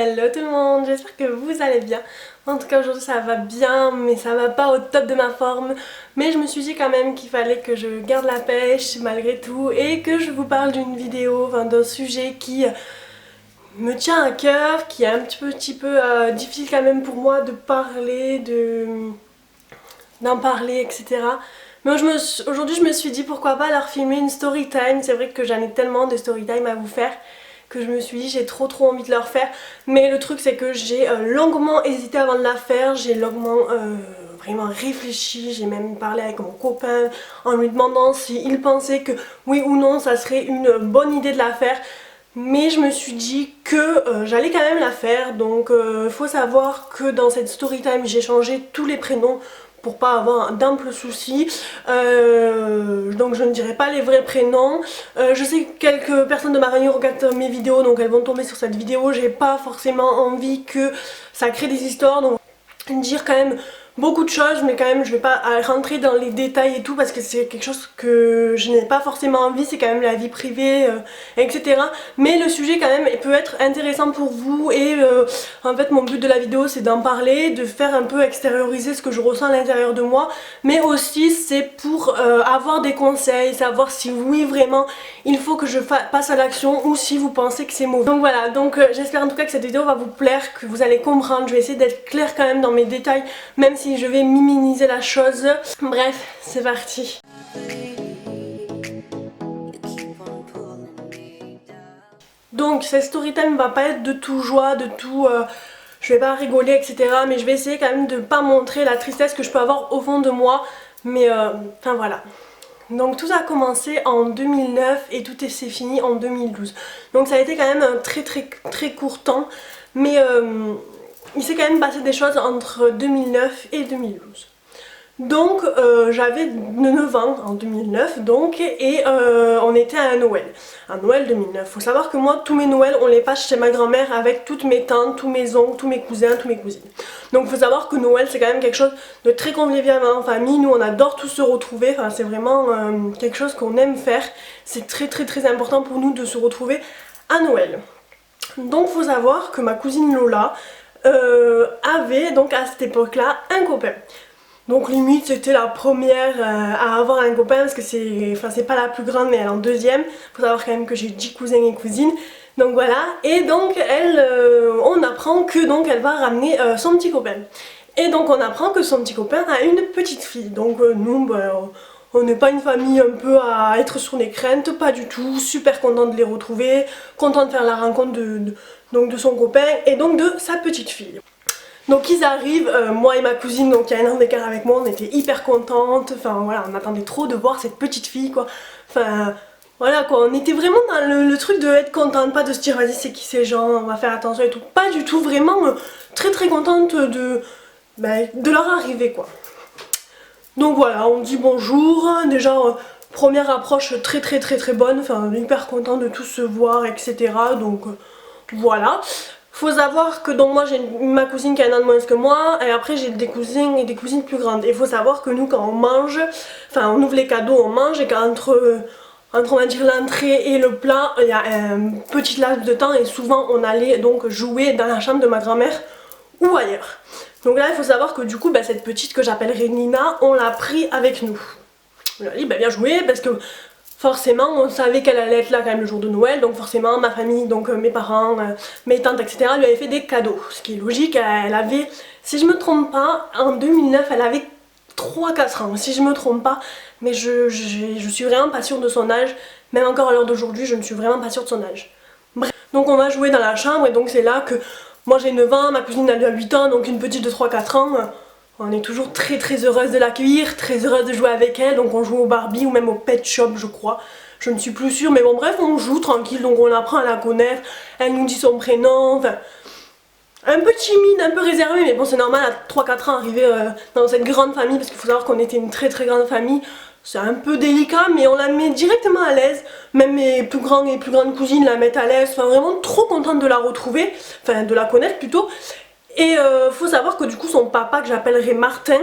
Hello tout le monde, j'espère que vous allez bien. En tout cas aujourd'hui ça va bien mais ça va pas au top de ma forme. Mais je me suis dit quand même qu'il fallait que je garde la pêche malgré tout et que je vous parle d'une vidéo, enfin d'un sujet qui me tient à cœur, qui est un petit peu difficile quand même pour moi de parler, d'en parler, etc. Mais aujourd'hui je me suis dit pourquoi pas leur filmer une story time. C'est vrai que j'en ai tellement de story time à vous faire que je me suis dit j'ai trop envie de leur faire. Mais le truc c'est que j'ai longuement hésité avant de la faire, j'ai longuement vraiment réfléchi, j'ai même parlé avec mon copain en lui demandant s'il pensait que oui ou non ça serait une bonne idée de la faire. Mais je me suis dit que j'allais quand même la faire, donc faut savoir que dans cette story time j'ai changé tous les prénoms pour pas avoir d'amples soucis, donc je ne dirai pas les vrais prénoms. Je sais que quelques personnes de ma famille regardent mes vidéos, donc elles vont tomber sur cette vidéo. J'ai pas forcément envie que ça crée des histoires, donc dire quand même beaucoup de choses, mais quand même je vais pas rentrer dans les détails et tout parce que c'est quelque chose que je n'ai pas forcément envie, c'est quand même la vie privée, etc. Mais le sujet quand même peut être intéressant pour vous et en fait mon but de la vidéo c'est d'en parler, de faire un peu extérioriser ce que je ressens à l'intérieur de moi, mais aussi c'est pour avoir des conseils, savoir si oui vraiment il faut que je passe à l'action ou si vous pensez que c'est mauvais. Donc voilà, donc j'espère en tout cas que cette vidéo va vous plaire, que vous allez comprendre. Je vais essayer d'être claire quand même dans mes détails, même si je vais minimiser la chose. Bref, c'est parti. Donc cette story time va pas être de tout joie, de tout... je vais pas rigoler, etc. Mais je vais essayer quand même de pas montrer la tristesse que je peux avoir au fond de moi. Mais enfin voilà. Donc tout a commencé en 2009 et tout s'est fini en 2012. Donc ça a été quand même un très court temps. Mais il s'est quand même passé des choses entre 2009 et 2012. Donc j'avais 9 ans en 2009 donc et on était à un Noël. Un Noël 2009. Faut savoir que moi tous mes Noëls on les passe chez ma grand-mère avec toutes mes tantes, tous mes oncles, tous mes cousins, tous mes cousines. Donc faut savoir que Noël c'est quand même quelque chose de très convivial en famille. Nous on adore tous se retrouver, enfin, c'est vraiment quelque chose qu'on aime faire. C'est très important pour nous de se retrouver à Noël. Donc faut savoir que ma cousine Lola avait donc à cette époque là un copain. Donc limite c'était la première à avoir un copain parce que c'est pas la plus grande mais elle est en deuxième. Faut savoir quand même que j'ai 10 cousins et cousines. Donc voilà, et donc elle, on apprend que donc elle va ramener son petit copain. Et donc on apprend que son petit copain a une petite fille. Donc nous, on n'est pas une famille un peu à être sur les craintes, pas du tout. Super contente de les retrouver, contente de faire la rencontre donc de son copain et donc de sa petite fille. Donc ils arrivent, moi et ma cousine, donc il y a un an d'écart avec moi, on était hyper contentes, enfin voilà, on attendait trop de voir cette petite fille quoi, enfin voilà quoi, on était vraiment dans le truc de être contente, pas de se dire vas-y c'est qui ces gens, on va faire attention et tout, pas du tout, vraiment très contente de leur arrivée quoi. Donc voilà, on dit bonjour, déjà première approche très bonne, enfin hyper contente de tous se voir etc. Donc voilà. Faut savoir que donc moi j'ai ma cousine qui a un an de moins que moi et après j'ai des cousins et des cousines plus grandes. Et il faut savoir que nous quand on mange, enfin on ouvre les cadeaux, on mange et qu'entre on va dire l'entrée et le plat, il y a un petit laps de temps et souvent on allait donc jouer dans la chambre de ma grand-mère ou ailleurs. Donc là il faut savoir que du coup cette petite que j'appellerai Nina, on l'a pris avec nous. On lui a dit bien joué parce que forcément on savait qu'elle allait être là quand même le jour de Noël, donc forcément ma famille, donc mes parents, mes tantes etc. lui avaient fait des cadeaux, ce qui est logique. Elle avait, si je me trompe pas, en 2009 elle avait 3-4 ans, si je me trompe pas, mais je suis vraiment pas sûre de son âge, même encore à l'heure d'aujourd'hui je ne suis vraiment pas sûre de son âge. Bref, donc on va jouer dans la chambre et donc c'est là que moi j'ai 9 ans, ma cousine elle a 8 ans, donc une petite de 3-4 ans. On est toujours très heureuse de l'accueillir, très heureuse de jouer avec elle, donc on joue au Barbie ou même au Pet Shop je crois, je ne suis plus sûre, mais bon bref on joue tranquille, donc on apprend à la connaître, elle nous dit son prénom, enfin un peu timide, un peu réservée, mais bon c'est normal à 3-4 ans arriver dans cette grande famille, parce qu'il faut savoir qu'on était une très grande famille, c'est un peu délicat mais on la met directement à l'aise, même mes plus grands et plus grandes cousines la mettent à l'aise, enfin vraiment trop contente de la retrouver, enfin de la connaître plutôt. Et faut savoir que du coup son papa, que j'appellerai Martin,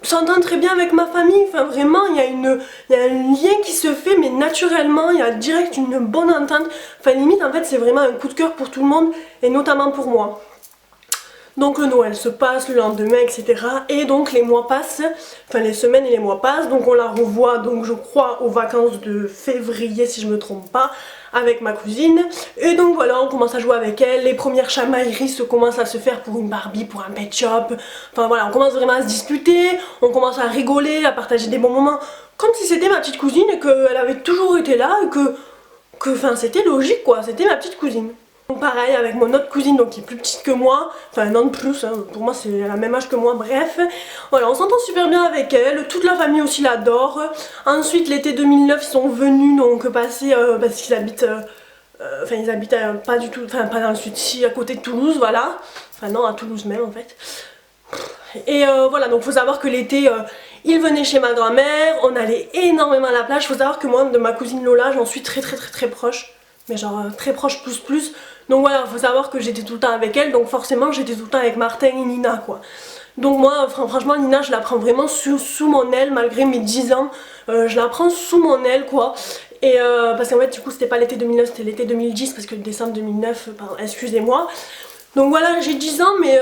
s'entend très bien avec ma famille. Enfin vraiment il y a un lien qui se fait, mais naturellement il y a direct une bonne entente. Enfin limite en fait c'est vraiment un coup de cœur pour tout le monde et notamment pour moi. Donc le Noël se passe, le lendemain, etc. Et donc les mois passent, enfin les semaines et les mois passent, donc on la revoit, donc je crois aux vacances de février si je me trompe pas, avec ma cousine. Et donc voilà, on commence à jouer avec elle, les premières chamailleries se commencent à se faire pour une Barbie, pour un pet shop. Enfin voilà, on commence vraiment à se disputer, on commence à rigoler, à partager des bons moments, comme si c'était ma petite cousine et qu'elle avait toujours été là et enfin c'était logique quoi, c'était ma petite cousine. Donc pareil avec mon autre cousine donc qui est plus petite que moi, enfin un an de plus, hein, pour moi c'est la même âge que moi, bref. Voilà, on s'entend super bien avec elle, toute la famille aussi l'adore. Ensuite l'été 2009 ils sont venus donc passer, parce qu'ils habitent, enfin ils habitent pas du tout, enfin pas dans le sud, si à côté de Toulouse, voilà. Enfin non, à Toulouse même en fait. Et voilà, donc faut savoir que l'été ils venaient chez ma grand-mère, on allait énormément à la plage. Faut savoir que moi de ma cousine Lola j'en suis très proche, mais genre très proche plus. Donc voilà, faut savoir que j'étais tout le temps avec elle, donc forcément j'étais tout le temps avec Martin et Nina quoi. Donc moi franchement Nina je la prends vraiment sous mon aile malgré mes 10 ans, je la prends sous mon aile quoi. Et parce qu'en fait du coup c'était pas l'été 2009, c'était l'été 2010 parce que décembre 2009, pardon, excusez-moi. Donc voilà, j'ai 10 ans mais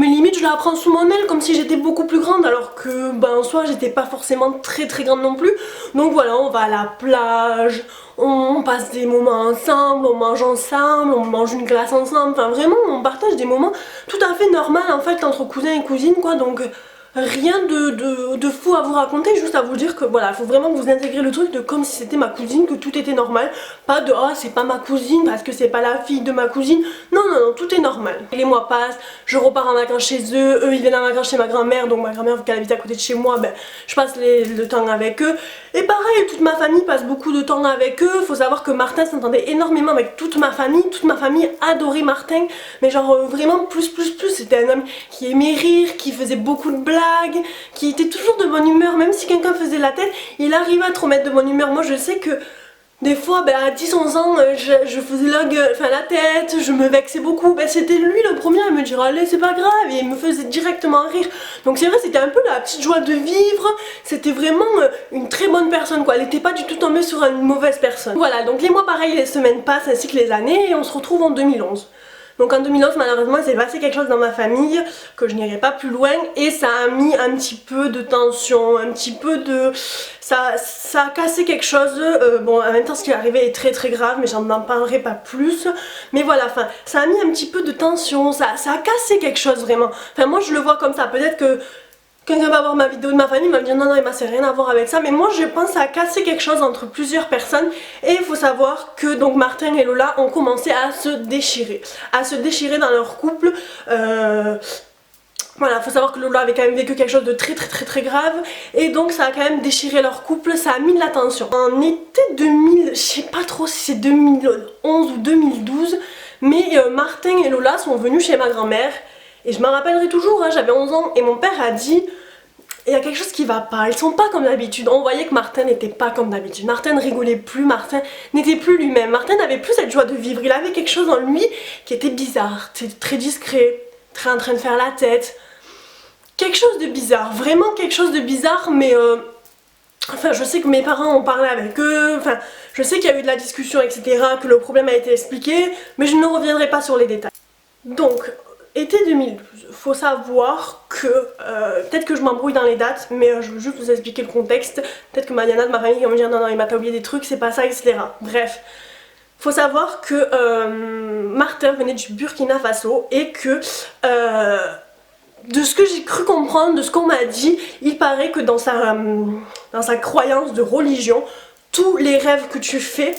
limite je la prends sous mon aile comme si j'étais beaucoup plus grande, alors que en soi j'étais pas forcément très grande non plus. Donc voilà, on va à la plage, on passe des moments ensemble, on mange ensemble, on mange une glace ensemble, enfin vraiment on partage des moments tout à fait normaux en fait entre cousins et cousines quoi. Donc rien de fou à vous raconter, juste à vous dire que voilà, il faut vraiment que vous intégrez le truc de comme si c'était ma cousine, que tout était normal, pas de oh c'est pas ma cousine parce que c'est pas la fille de ma cousine, non, tout est normal. Et les mois passent, je repars en vacances chez eux ils viennent en vacances chez ma grand-mère, donc ma grand-mère vu qu'elle habite à côté de chez moi, je passe le temps avec eux. Et pareil, toute ma famille passe beaucoup de temps avec eux. Faut savoir que Martin s'entendait énormément avec toute ma famille adorait Martin, mais genre vraiment plus, c'était un homme qui aimait rire, qui faisait beaucoup de blagues, qui était toujours de bonne humeur, même si quelqu'un faisait la tête, il arrivait à te remettre de bonne humeur. Moi je sais que des fois à 10-11 ans je faisais la tête, je me vexais beaucoup, c'était lui le premier à me dire allez c'est pas grave, et il me faisait directement rire. Donc c'est vrai, c'était un peu la petite joie de vivre, c'était vraiment une très bonne personne quoi, elle était pas du tout tombée sur une mauvaise personne. Voilà, donc les mois pareil, les semaines passent ainsi que les années et on se retrouve en 2011. Donc en 2011 malheureusement il s'est passé quelque chose dans ma famille, que je n'irai pas plus loin, et ça a mis un petit peu de tension, un petit peu de... Ça a cassé quelque chose. Bon en même temps ce qui est arrivé est très grave, mais j'en parlerai pas plus. Mais voilà, enfin ça a mis un petit peu de tension, ça a cassé quelque chose vraiment. Enfin moi je le vois comme ça, peut-être que quelqu'un va voir ma vidéo de ma famille, il va me dire non Emma c'est rien à voir avec ça, mais moi je pense que ça a cassé quelque chose entre plusieurs personnes. Et il faut savoir que donc Martin et Lola ont commencé à se déchirer dans leur couple. Voilà, faut savoir que Lola avait quand même vécu quelque chose de très grave, et donc ça a quand même déchiré leur couple, ça a mis de la tension. En été 2000, je sais pas trop si c'est 2011 ou 2012, mais Martin et Lola sont venus chez ma grand-mère. Et je m'en rappellerai toujours, hein, j'avais 11 ans et mon père a dit il y a quelque chose qui va pas, ils sont pas comme d'habitude. On voyait que Martin n'était pas comme d'habitude, Martin ne rigolait plus, Martin n'était plus lui-même, Martin n'avait plus cette joie de vivre, il avait quelque chose en lui qui était bizarre, très discret, très en train de faire la tête. Quelque chose de bizarre, vraiment quelque chose de bizarre, mais enfin je sais que mes parents ont parlé avec eux, enfin je sais qu'il y a eu de la discussion etc, que le problème a été expliqué, mais je ne reviendrai pas sur les détails. Donc été 2012, faut savoir que, peut-être que je m'embrouille dans les dates, mais je veux juste vous expliquer le contexte. Peut-être que Mariana de ma famille va me dire non il m'a oublié des trucs, c'est pas ça, etc. Bref, faut savoir que Martin venait du Burkina Faso et que de ce que j'ai cru comprendre, de ce qu'on m'a dit, il paraît que dans sa croyance de religion, tous les rêves que tu fais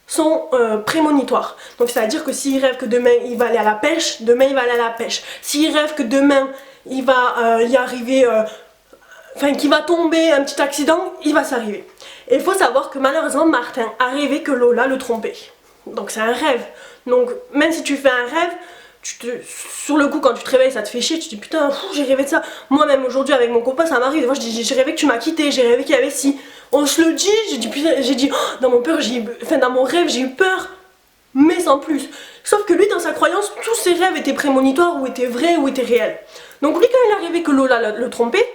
sont prémonitoires. Donc c'est à dire que s'il rêve que demain il va aller à la pêche, demain il va aller à la pêche. S'il rêve que demain il va y arriver, enfin qu'il va tomber un petit accident, il va s'arriver. Et il faut savoir que malheureusement Martin a rêvé que Lola le trompait. Donc c'est un rêve. Donc même si tu fais un rêve, sur le coup quand tu te réveilles ça te fait chier, tu te dis putain j'ai rêvé de ça. Moi même aujourd'hui avec mon copain ça m'arrive, des fois je dis j'ai rêvé que tu m'as quitté, j'ai rêvé qu'il y avait ci. On se le dit, j'ai dit oh, dans mon rêve j'ai eu peur. mais sans plus. Sauf que lui, dans sa croyance, tous ses rêves étaient prémonitoires, ou étaient vrais, ou étaient réels. Donc lui, quand il est arrivé que Lola le trompait,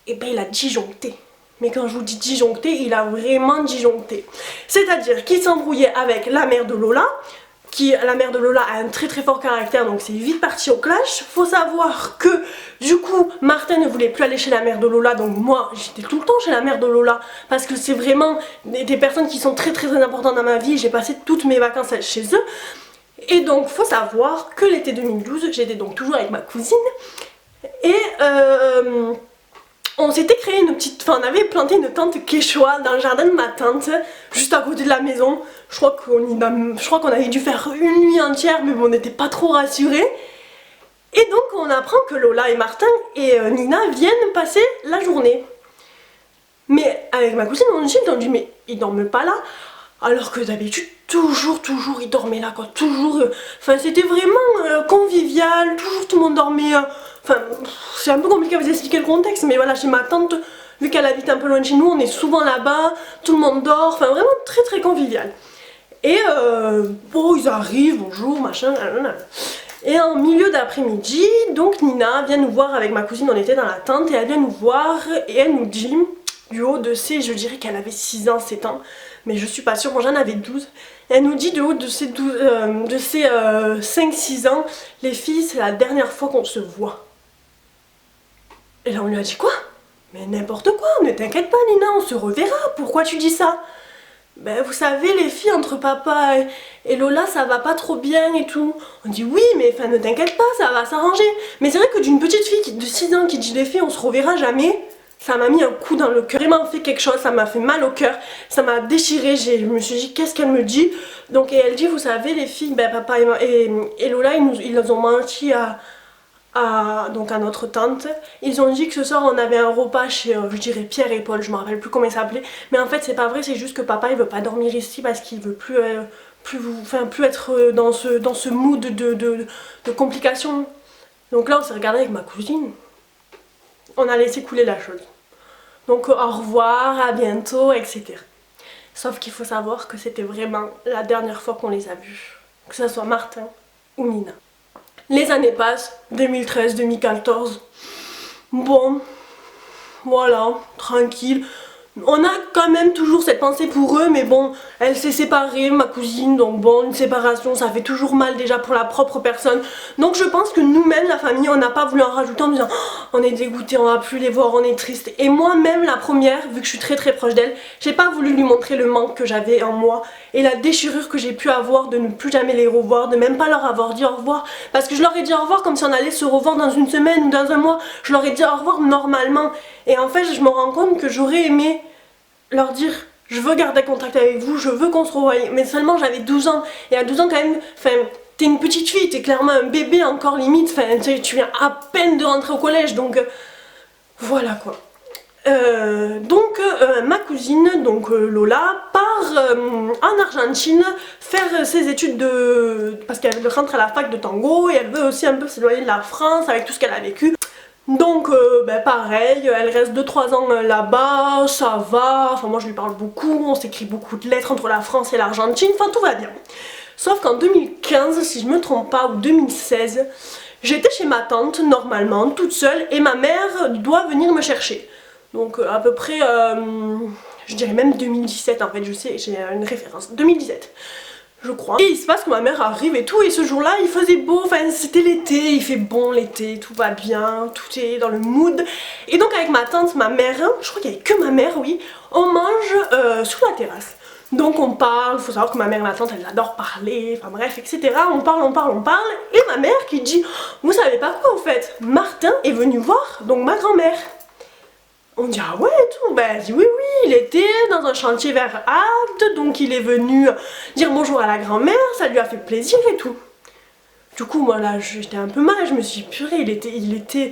et ben il a disjoncté. Mais quand je vous dis disjoncté, il a vraiment disjoncté. C'est-à-dire qu'il s'embrouillait avec la mère de Lola, la mère de Lola a un très très fort caractère, donc c'est vite parti au clash. Faut savoir que du coup Martin ne voulait plus aller chez la mère de Lola, donc moi j'étais tout le temps chez la mère de Lola parce que c'est vraiment des personnes qui sont très très importantes dans ma vie. J'ai passé toutes mes vacances chez eux. Et donc faut savoir que l'été 2012 j'étais donc toujours avec ma cousine et on s'était créé une petite... Enfin, on avait planté une tente quechua dans le jardin de ma tante, juste à côté de la maison. Je crois qu'on avait dû faire une nuit entière, mais bon, on n'était pas trop rassurés. Et donc, on apprend que Lola et Martin et Nina viennent passer la journée. Mais avec ma cousine, on dit, mais ils dorment pas là. Alors que d'habitude, toujours, ils dormaient là, quoi. Toujours. Enfin, c'était vraiment convivial, toujours tout le monde dormait... Enfin, c'est un peu compliqué à vous expliquer le contexte, mais voilà, chez ma tante, vu qu'elle habite un peu loin de chez nous, on est souvent là-bas, tout le monde dort, enfin vraiment très convivial. Et bon, ils arrivent, bonjour, machin, nanana. Et en milieu d'après-midi, donc Nina vient nous voir avec ma cousine, on était dans la tente, et elle vient nous voir, et elle nous dit, du haut de ses, je dirais qu'elle avait 6 ans, 7 ans, mais je suis pas sûre, moi j'en avais 12. Elle nous dit de haut de ses 5-6 ans, les filles, c'est la dernière fois qu'on se voit. Et là on lui a dit quoi? Mais n'importe quoi, ne t'inquiète pas Nina, on se reverra, pourquoi tu dis ça? Ben vous savez les filles entre papa et Lola ça va pas trop bien et tout. On dit oui mais enfin ne t'inquiète pas, ça va s'arranger. Mais c'est vrai que d'une petite fille de 6 ans qui dit les filles on se reverra jamais, ça m'a mis un coup dans le cœur, vraiment fait quelque chose, ça m'a fait mal au cœur, ça m'a déchiré, je me suis dit qu'est-ce qu'elle me dit. Donc et elle dit vous savez les filles, ben papa et Lola ils ont menti donc à notre tante. Ils ont dit que ce soir on avait un repas chez je dirais Pierre et Paul, je me rappelle plus comment il s'appelait, mais en fait c'est pas vrai, c'est juste que papa il veut pas dormir ici parce qu'il veut plus être dans ce mood de complications. Donc là on s'est regardé avec ma cousine, on a laissé couler la chose. Donc au revoir, à bientôt, etc. Sauf qu'il faut savoir que c'était vraiment la dernière fois qu'on les a vus, que ce soit Martin ou Nina. Les années passent, 2013, 2014, bon, voilà, tranquille. On a quand même toujours cette pensée pour eux, mais bon, elle s'est séparée, ma cousine, donc bon, une séparation, ça fait toujours mal déjà pour la propre personne. Donc je pense que nous-mêmes, la famille, on n'a pas voulu en rajouter en disant oh, on est dégoûté, on va plus les voir, on est triste. Et moi-même, la première, vu que je suis très proche d'elle, j'ai pas voulu lui montrer le manque que j'avais en moi et la déchirure que j'ai pu avoir de ne plus jamais les revoir, de même pas leur avoir dit au revoir. Parce que je leur ai dit au revoir comme si on allait se revoir dans une semaine ou dans un mois. Je leur ai dit au revoir normalement. Et en fait, je me rends compte que j'aurais aimé leur dire je veux garder contact avec vous, je veux qu'on se revoie, mais seulement j'avais 12 ans et à 12 ans quand même, enfin t'es une petite fille, t'es clairement un bébé encore limite, enfin tu viens à peine de rentrer au collège, donc voilà quoi. Ma cousine, donc Lola, part en Argentine faire ses études parce qu'elle rentre à la fac de tango et elle veut aussi un peu s'éloigner de la France avec tout ce qu'elle a vécu. Donc pareil, elle reste 2-3 ans là-bas, ça va, enfin moi je lui parle beaucoup, on s'écrit beaucoup de lettres entre la France et l'Argentine, enfin tout va bien. Sauf qu'en 2015, si je me trompe pas, ou 2016, j'étais chez ma tante normalement, toute seule, et ma mère doit venir me chercher. Donc à peu près, je dirais même 2017 en fait, je sais, j'ai une référence, 2017. Je crois. Et il se passe que ma mère arrive et tout, et ce jour-là il faisait beau, enfin c'était l'été, il fait bon l'été, tout va bien, tout est dans le mood. Et donc avec ma tante, ma mère, je crois qu'il n'y avait que ma mère, oui, on mange sur la terrasse. Donc on parle, faut savoir que ma mère et ma tante elles adorent parler, enfin bref, etc. On parle, et ma mère qui dit, vous savez pas quoi en fait, Martin est venu voir, donc ma grand-mère. On dit ah ouais et tout, ben elle dit oui il était dans un chantier vers Agde, donc il est venu dire bonjour à la grand-mère, ça lui a fait plaisir et tout. Du coup moi là j'étais un peu mal, je me suis dit purée, il était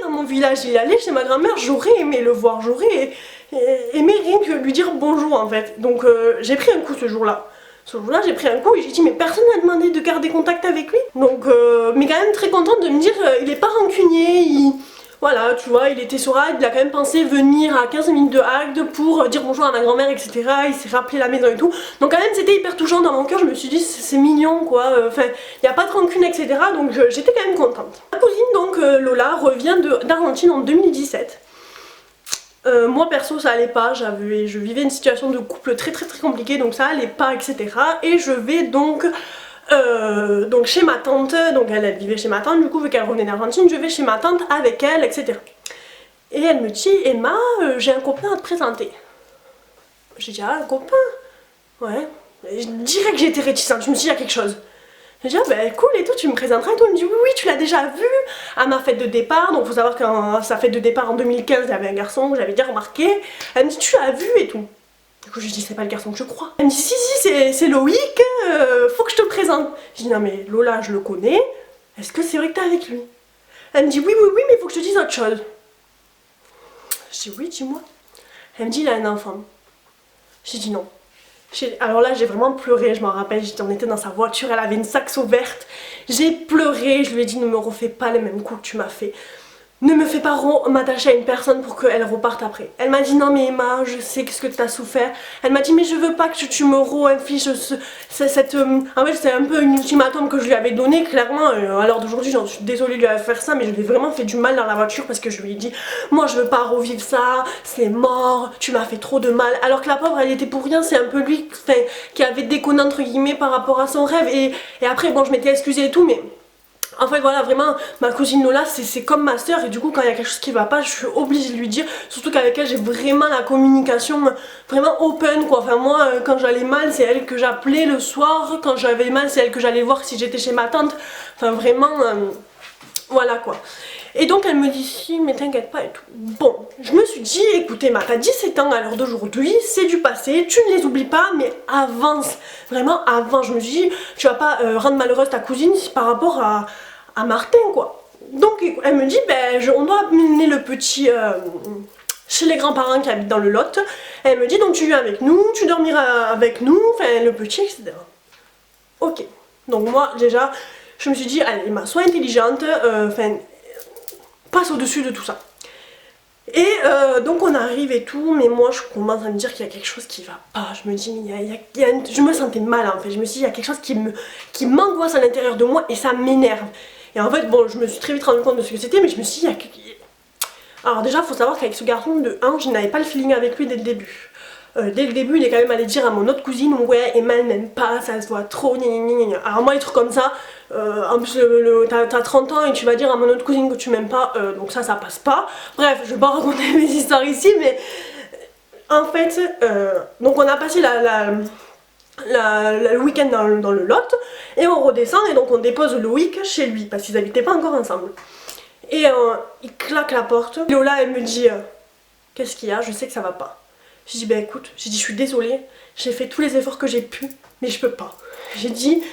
dans mon village, il allait chez ma grand-mère, j'aurais aimé le voir, j'aurais aimé rien que lui dire bonjour en fait. Donc j'ai pris un coup ce jour-là. Ce jour-là j'ai pris un coup et j'ai dit mais personne n'a demandé de garder contact avec lui. Donc mais quand même très contente de me dire il est pas rancunier, Voilà, tu vois, il était sur Agde, il a quand même pensé venir à 15 minutes de Agde pour dire bonjour à ma grand-mère, etc. Il s'est rappelé la maison et tout. Donc quand même c'était hyper touchant dans mon cœur, je me suis dit c'est mignon quoi, enfin il n'y a pas de rancune, etc. Donc j'étais quand même contente. Ma cousine donc Lola revient d'Argentine en 2017. Moi perso ça allait pas, je vivais une situation de couple très compliquée, donc ça allait pas, etc. Et je vais donc chez ma tante, donc elle vivait chez ma tante, du coup vu qu'elle revenait d'Argentine, je vais chez ma tante avec elle, etc. Et elle me dit, Emma, j'ai un copain à te présenter. J'ai dit, ah un copain? Ouais. Et je dirais que j'étais réticente, je me suis dit, il y a quelque chose. J'ai dit, ah ben cool et tout, tu me présenteras et tout. Elle me dit, oui, tu l'as déjà vu à ma fête de départ. Donc faut savoir qu'à sa fête de départ en 2015, il y avait un garçon que j'avais déjà remarqué. Elle me dit, tu l'as vu et tout. Du coup je lui dis, c'est pas le garçon que je crois. Elle me dit, si c'est Loïc, faut que je te présente. Je dis, non mais Lola je le connais, est-ce que c'est vrai que t'es avec lui? Elle me dit, oui mais il faut que je te dise autre chose. Je dis, oui dis-moi. Elle me dit, il a un enfant. J'ai dit non. Alors là j'ai vraiment pleuré, je m'en rappelle, on était dans sa voiture, elle avait une saxo verte. J'ai pleuré, je lui ai dit, ne me refais pas les mêmes coups que tu m'as fait. Ne me fais pas m'attacher à une personne pour qu'elle reparte après. Elle m'a dit, non mais Emma, je sais ce que tu as souffert. Elle m'a dit, mais je veux pas que tu me re-infliges cette... En fait c'est un peu un ultimatum que je lui avais donné, clairement. À l'heure d'aujourd'hui, j'en suis désolée de lui avoir fait ça, mais je lui ai vraiment fait du mal dans la voiture parce que je lui ai dit, moi je veux pas revivre ça, c'est mort, tu m'as fait trop de mal. Alors que la pauvre, elle était pour rien, c'est un peu lui qui avait déconné entre guillemets par rapport à son rêve. Et après, bon, je m'étais excusée et tout, mais... En fait voilà, vraiment ma cousine Lola c'est comme ma soeur, et du coup quand il y a quelque chose qui va pas je suis obligée de lui dire, surtout qu'avec elle j'ai vraiment la communication vraiment open quoi. Enfin moi quand j'allais mal c'est elle que j'appelais le soir, quand j'avais mal c'est elle que j'allais voir si j'étais chez ma tante, enfin vraiment voilà quoi. Et donc elle me dit, si mais t'inquiète pas et tout. Bon, je me suis dit, écoutez ma, t'as 17 ans à l'heure d'aujourd'hui, c'est du passé, tu ne les oublies pas mais avance, vraiment avance. Je me suis dit, tu vas pas rendre malheureuse ta cousine par rapport à Martin quoi. Donc elle me dit, ben on doit amener le petit chez les grands-parents qui habitent dans le Lot. Elle me dit, donc tu viens avec nous, tu dormiras avec nous, enfin le petit, etc. Ok, donc moi déjà je me suis dit, allez Emma, sois intelligente, enfin passe au-dessus de tout ça. Et donc on arrive et tout, mais moi je commence à me dire qu'il y a quelque chose qui va pas. Je me dis, je me sentais mal en fait, je me suis dit, il y a quelque chose qui m'angoisse à l'intérieur de moi et ça m'énerve. Et en fait, bon, je me suis très vite rendu compte de ce que c'était, mais je me suis dit, alors déjà, il faut savoir qu'avec ce garçon, de 1, je n'avais pas le feeling avec lui dès le début. Dès le début, il est quand même allé dire à mon autre cousine, ouais, Emma elle m'aime pas, ça se voit trop, gna. Alors moi, les trucs comme ça, en plus, t'as 30 ans et tu vas dire à mon autre cousine que tu m'aimes pas, donc ça passe pas. Bref, je vais pas raconter mes histoires ici, mais en fait, donc on a passé le week-end dans le Lot et on redescend et donc on dépose Loïc chez lui parce qu'ils n'habitaient pas encore ensemble. Et il claque la porte. Lola elle me dit qu'est-ce qu'il y a, je sais que ça va pas. J'ai dit ben écoute, j'ai dit je suis désolée, j'ai fait tous les efforts que j'ai pu mais je peux pas. J'ai dit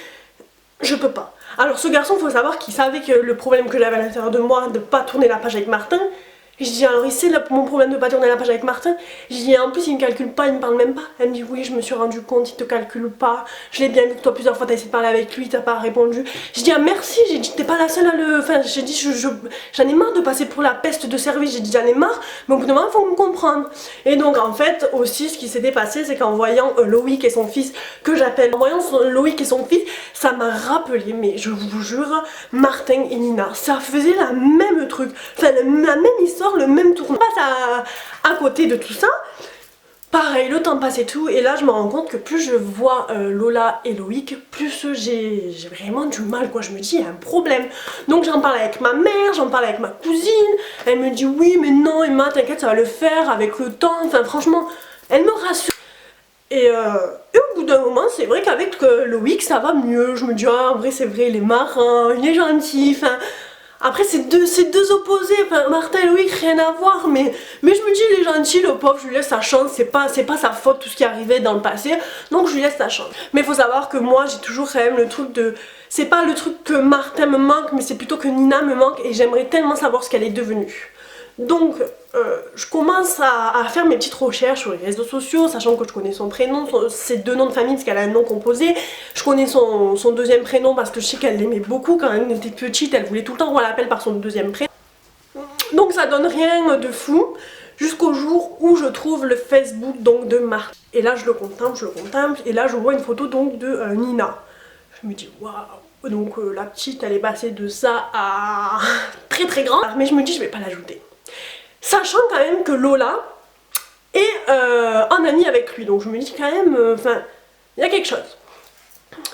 je peux pas. Alors ce garçon, faut savoir qu'il savait que le problème que j'avais à l'intérieur de moi de pas tourner la page avec Martin. Et je dis alors il sait mon problème de pas tourner la page avec Martin. Je dis en plus il me calcule pas, il me parle même pas. Elle me dit oui je me suis rendu compte, il te calcule pas. Je l'ai bien vu que toi plusieurs fois t'as essayé de parler avec lui, t'as pas répondu. Je dis ah merci, j'ai dit t'es pas la seule à le... Enfin j'ai dit j'en ai marre de passer pour la peste de service, j'ai dit j'en ai marre, mais au bout d'un moment faut me comprendre. Et donc en fait aussi ce qui s'était passé c'est qu'en voyant Loïc et son fils, que j'appelle, en voyant Loïc et son fils, ça m'a rappelé, mais je vous jure, Martin et Nina, ça faisait la même truc, enfin la même histoire, le même tour. On passe à côté de tout ça. Pareil, le temps passe et tout, et là je me rends compte que plus je vois Lola et Loïc, plus j'ai vraiment du mal quoi. Je me dis il y a un problème. Donc j'en parle avec ma mère, j'en parle avec ma cousine. Elle me dit oui mais non Emma t'inquiète ça va le faire avec le temps. Enfin franchement elle me rassure. Et au bout d'un moment c'est vrai qu'avec Loïc ça va mieux. Je me dis ah en vrai c'est vrai il est marin, il est gentil, enfin... Après c'est deux opposés, enfin, Martin et Loïc rien à voir, mais je me dis il est gentil le pauvre, je lui laisse sa chance, c'est pas sa faute tout ce qui est arrivé dans le passé, donc je lui laisse sa chance. Mais il faut savoir que moi j'ai toujours quand même le truc de... C'est pas le truc que Martin me manque, mais c'est plutôt que Nina me manque et j'aimerais tellement savoir ce qu'elle est devenue. Donc je commence à faire mes petites recherches sur les réseaux sociaux, sachant que je connais son prénom, ses deux noms de famille parce qu'elle a un nom composé. Je connais son deuxième prénom parce que je sais qu'elle l'aimait beaucoup quand elle était petite, elle voulait tout le temps qu'on l'appelle par son deuxième prénom. Donc ça donne rien de fou jusqu'au jour où je trouve le Facebook donc de Martin. Et là je le contemple, et là je vois une photo donc de Nina. Je me dis waouh, donc la petite elle est passée de ça à très très grande, mais je me dis je vais pas l'ajouter. Sachant quand même que Lola est en amie avec lui, donc je me dis quand même, enfin, il y a quelque chose.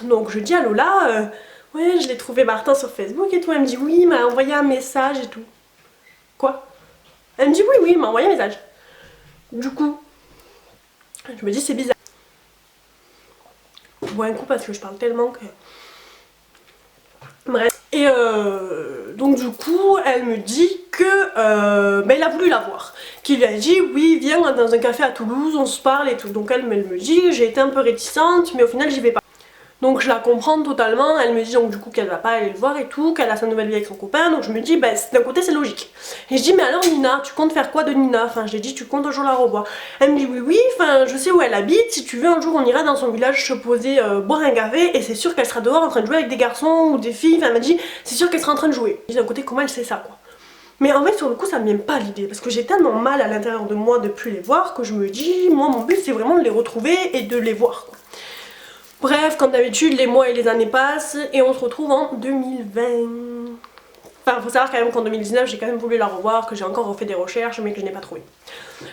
Donc je dis à Lola, ouais je l'ai trouvé Martin sur Facebook et tout, elle me dit oui, il m'a envoyé un message et tout. Quoi? Elle me dit oui, oui, il m'a envoyé un message. Du coup, je me dis c'est bizarre. Je bois un coup parce que je parle tellement que... Bref. Et donc du coup, elle me dit que il a voulu la voir. Qu'il lui a dit oui, viens dans un café à Toulouse, on se parle et tout. Donc elle me dit, j'ai été un peu réticente, mais au final j'y vais pas. Donc je la comprends totalement, elle me dit donc du coup qu'elle va pas aller le voir et tout, qu'elle a sa nouvelle vie avec son copain, donc je me dis bah d'un côté c'est logique. Et je dis mais alors Nina, tu comptes faire quoi de Nina? Enfin je lui ai dit tu comptes un jour la revoir. Elle me dit oui oui, enfin je sais où elle habite, si tu veux un jour on ira dans son village se poser, boire un café et c'est sûr qu'elle sera dehors en train de jouer avec des garçons ou des filles, enfin elle m'a dit c'est sûr qu'elle sera en train de jouer. Je dis d'un côté comment elle sait ça quoi. Mais en fait sur le coup ça me vient pas l'idée parce que j'ai tellement mal à l'intérieur de moi de plus les voir que je me dis moi mon but c'est vraiment de les retrouver et de les voir quoi. Bref, comme d'habitude, les mois et les années passent et on se retrouve en 2020. Enfin, faut savoir quand même qu'en 2019, j'ai quand même voulu la revoir, que j'ai encore refait des recherches, mais que je n'ai pas trouvé.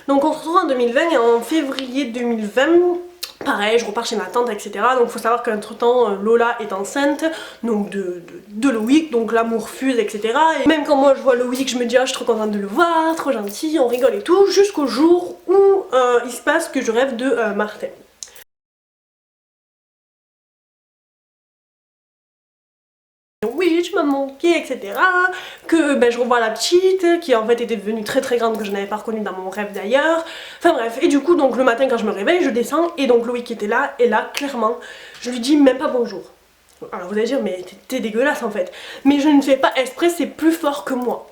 Donc on se retrouve en 2020 et en février 2020, pareil, je repars chez ma tante, etc. Donc faut savoir qu'entre temps, Lola est enceinte, donc de Loïc, donc l'amour fuse, etc. Et même quand moi je vois Loïc, je me dis, ah, je suis trop contente de le voir, trop gentil, on rigole et tout, jusqu'au jour où il se passe que je rêve de Martin. Oui, tu m'as manqué, etc. Que ben, je revois la petite, qui en fait était devenue très très grande, que je n'avais pas reconnue dans mon rêve d'ailleurs. Enfin bref, et du coup, donc le matin quand je me réveille, je descends, et donc Loïc qui était là, et là, clairement, je lui dis même pas bonjour. Alors vous allez dire, mais t'es dégueulasse en fait. Mais je ne fais pas exprès, c'est plus fort que moi.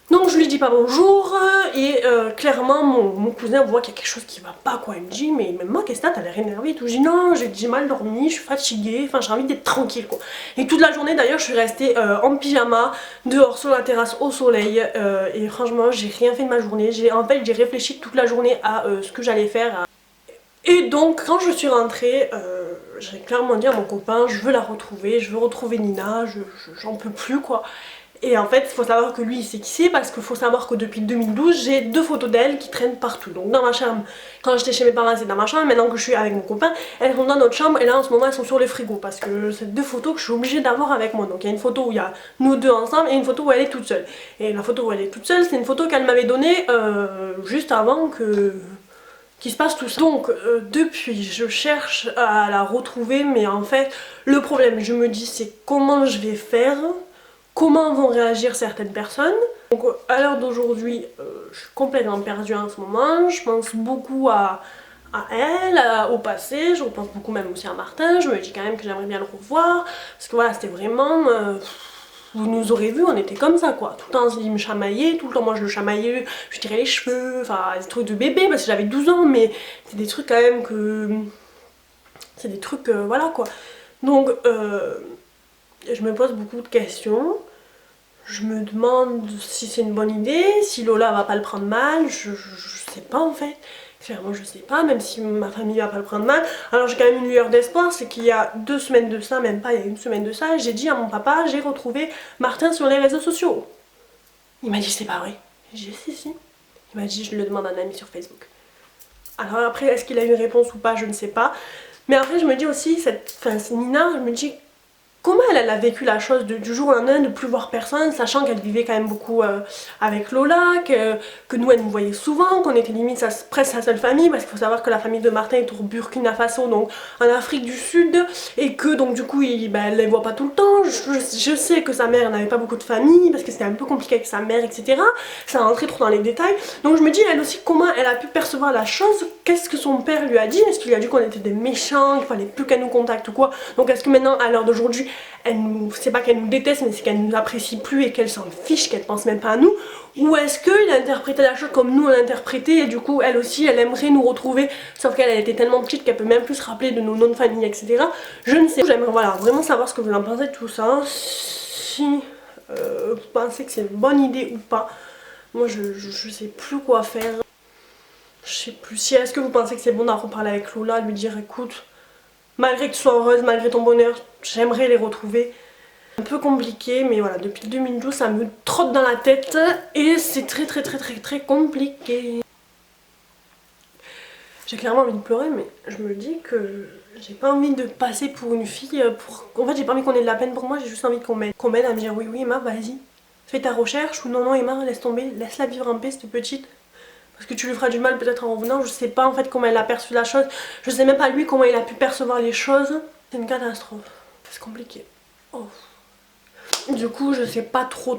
Donc je lui dis pas bonjour et clairement mon cousin voit qu'il y a quelque chose qui va pas quoi. Il me dit mais moi qu'est-ce que t'as l'air énervée et tout. Je dis non j'ai mal dormi, je suis fatiguée, enfin j'ai envie d'être tranquille quoi. Et toute la journée d'ailleurs je suis restée en pyjama dehors sur la terrasse au soleil et franchement j'ai rien fait de ma journée. En fait j'ai réfléchi toute la journée à ce que j'allais faire. Et donc quand je suis rentrée, j'ai clairement dit à mon copain je veux la retrouver, je veux retrouver Nina, j'en peux plus quoi. Et en fait, il faut savoir que lui, il sait qui c'est parce qu'il faut savoir que depuis 2012, j'ai 2 photos d'elle qui traînent partout. Donc dans ma chambre, quand j'étais chez mes parents, c'est dans ma chambre. Maintenant que je suis avec mon copain, elles sont dans notre chambre. Et là, en ce moment, elles sont sur le frigo parce que c'est 2 photos que je suis obligée d'avoir avec moi. Donc il y a une photo où il y a nous deux ensemble et une photo où elle est toute seule. Et la photo où elle est toute seule, c'est une photo qu'elle m'avait donnée juste avant qu'il se passe tout ça. Donc depuis je cherche à la retrouver mais en fait le problème je me dis c'est comment je vais faire, comment vont réagir certaines personnes. Donc à l'heure d'aujourd'hui je suis complètement perdue en ce moment, je pense beaucoup à elle, au passé, je repense beaucoup même aussi à Martin, je me dis quand même que j'aimerais bien le revoir parce que voilà c'était vraiment... vous nous aurez vu, on était comme ça quoi, tout le temps il me chamaillait, tout le temps moi je le chamaillais, je tirais les cheveux, enfin des trucs de bébé parce que j'avais 12 ans mais c'est des trucs quand même que... c'est des trucs voilà quoi. Donc je me pose beaucoup de questions, je me demande si c'est une bonne idée, si Lola va pas le prendre mal, je sais pas en fait. Clairement je sais pas, même si ma famille va pas le prendre mal. Alors j'ai quand même une lueur d'espoir, c'est qu'il y a 2 semaines de ça, même pas, il y a 1 semaine de ça, j'ai dit à mon papa, j'ai retrouvé Martin sur les réseaux sociaux. Il m'a dit c'est pas vrai. J'ai dit si. Il m'a dit je le demande à un ami sur Facebook. Alors après est-ce qu'il a eu une réponse ou pas, je ne sais pas. Mais après je me dis aussi, c'est Nina, je me dis comment elle a vécu la chose du jour au lendemain de plus voir personne, sachant qu'elle vivait quand même beaucoup avec Lola, que nous elle nous voyait souvent, qu'on était limite presque sa seule famille, parce qu'il faut savoir que la famille de Martin est au Burkina Faso, donc en Afrique du Sud, et que donc du coup elle les voit pas tout le temps. Je sais que sa mère n'avait pas beaucoup de famille, parce que c'était un peu compliqué avec sa mère, etc. Ça rentrait trop dans les détails, donc je me dis elle aussi comment elle a pu percevoir la chose, qu'est-ce que son père lui a dit, est-ce qu'il lui a dit qu'on était des méchants, qu'il fallait plus qu'elle nous contacte ou quoi. Donc est-ce que maintenant à l'heure d'aujourd'hui c'est pas qu'elle nous déteste mais c'est qu'elle nous apprécie plus et qu'elle s'en fiche, qu'elle pense même pas à nous, ou est-ce qu'il a interprété la chose comme nous on l'a interprété et du coup elle aussi elle aimerait nous retrouver sauf qu'elle était tellement petite qu'elle peut même plus se rappeler de nos noms de famille etc. Je ne sais, j'aimerais voilà, vraiment savoir ce que vous en pensez de tout ça, si vous pensez que c'est une bonne idée ou pas. Moi je sais plus quoi faire. Je sais plus si est-ce que vous pensez que c'est bon d'en reparler avec Lola, de lui dire écoute, malgré que tu sois heureuse, malgré ton bonheur, j'aimerais les retrouver. Un peu compliqué, mais voilà, depuis 2012 ça me trotte dans la tête et c'est très compliqué. J'ai clairement envie de pleurer, mais je me dis que j'ai pas envie de passer pour une fille En fait j'ai pas envie qu'on ait de la peine pour moi, j'ai juste envie qu'on m'aide à me dire oui Emma vas-y, fais ta recherche, ou non Emma laisse tomber, laisse-la vivre en paix cette petite. Parce que tu lui feras du mal peut-être en revenant, je sais pas en fait comment elle a perçu la chose, je sais même pas lui comment il a pu percevoir les choses. C'est une catastrophe, c'est compliqué. Oh. Du coup je sais pas trop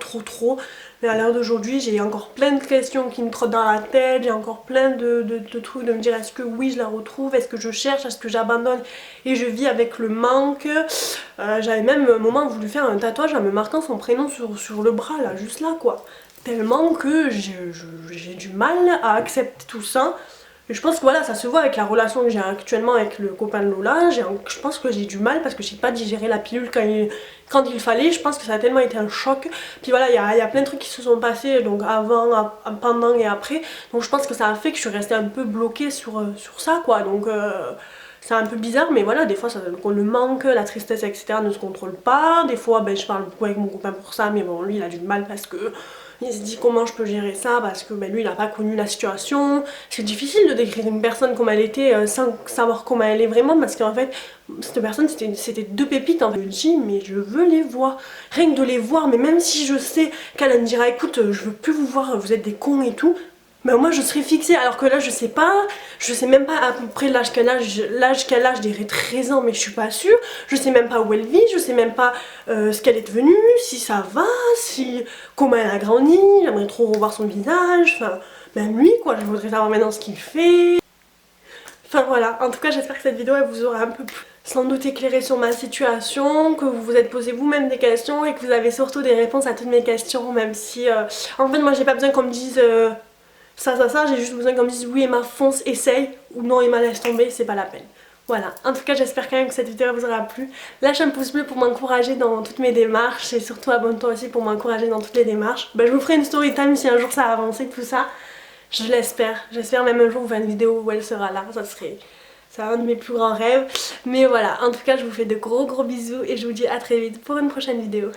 mais à l'heure d'aujourd'hui j'ai encore plein de questions qui me trottent dans la tête, j'ai encore plein de trucs de me dire est-ce que oui je la retrouve, est-ce que je cherche, est-ce que j'abandonne et je vis avec le manque. J'avais même un moment voulu faire un tatouage en me marquant son prénom sur le bras là, juste là quoi. Tellement que j'ai du mal à accepter tout ça. Et je pense que voilà, ça se voit avec la relation que j'ai actuellement avec le copain de Lola. Je pense que j'ai du mal parce que j'ai pas digéré la pilule quand il fallait. Je pense que ça a tellement été un choc. Puis voilà, il y a plein de trucs qui se sont passés donc avant, pendant et après. Donc je pense que ça a fait que je suis restée un peu bloquée sur ça quoi. Donc c'est un peu bizarre, mais voilà, des fois le manque, la tristesse, etc. ne se contrôle pas. Des fois, ben, je parle beaucoup avec mon copain pour ça, mais bon, lui il a du mal parce que il se dit comment je peux gérer ça parce que ben, lui il n'a pas connu la situation. C'est difficile de décrire une personne comme elle était sans savoir comment elle est vraiment parce qu'en fait cette personne c'était deux pépites en fait. Je me dis mais je veux les voir, rien que de les voir, mais même si je sais qu'elle me dira écoute je veux plus vous voir, vous êtes des cons et tout. Mais moi je serais fixée alors que là je sais même pas à peu près l'âge qu'elle a, je dirais 13 ans mais je suis pas sûre, je sais même pas où elle vit, je sais même pas ce qu'elle est devenue, si ça va, comment elle a grandi, j'aimerais trop revoir son visage, enfin même lui quoi, je voudrais savoir maintenant ce qu'il fait. Enfin voilà, en tout cas j'espère que cette vidéo elle vous aura un peu plus sans doute éclairé sur ma situation, que vous vous êtes posé vous-même des questions et que vous avez surtout des réponses à toutes mes questions, même si en fait moi j'ai pas besoin qu'on me dise ça, j'ai juste besoin qu'on me dise oui Emma fonce, essaye, ou non Emma laisse tomber, c'est pas la peine. Voilà, en tout cas j'espère quand même que cette vidéo vous aura plu. Lâche un pouce bleu pour m'encourager dans toutes mes démarches et surtout abonne-toi aussi pour m'encourager dans toutes les démarches. Je vous ferai une story time si un jour ça a avancé tout ça, je l'espère. J'espère même un jour vous faire une vidéo où elle sera là, c'est un de mes plus grands rêves. Mais voilà, en tout cas je vous fais de gros bisous et je vous dis à très vite pour une prochaine vidéo.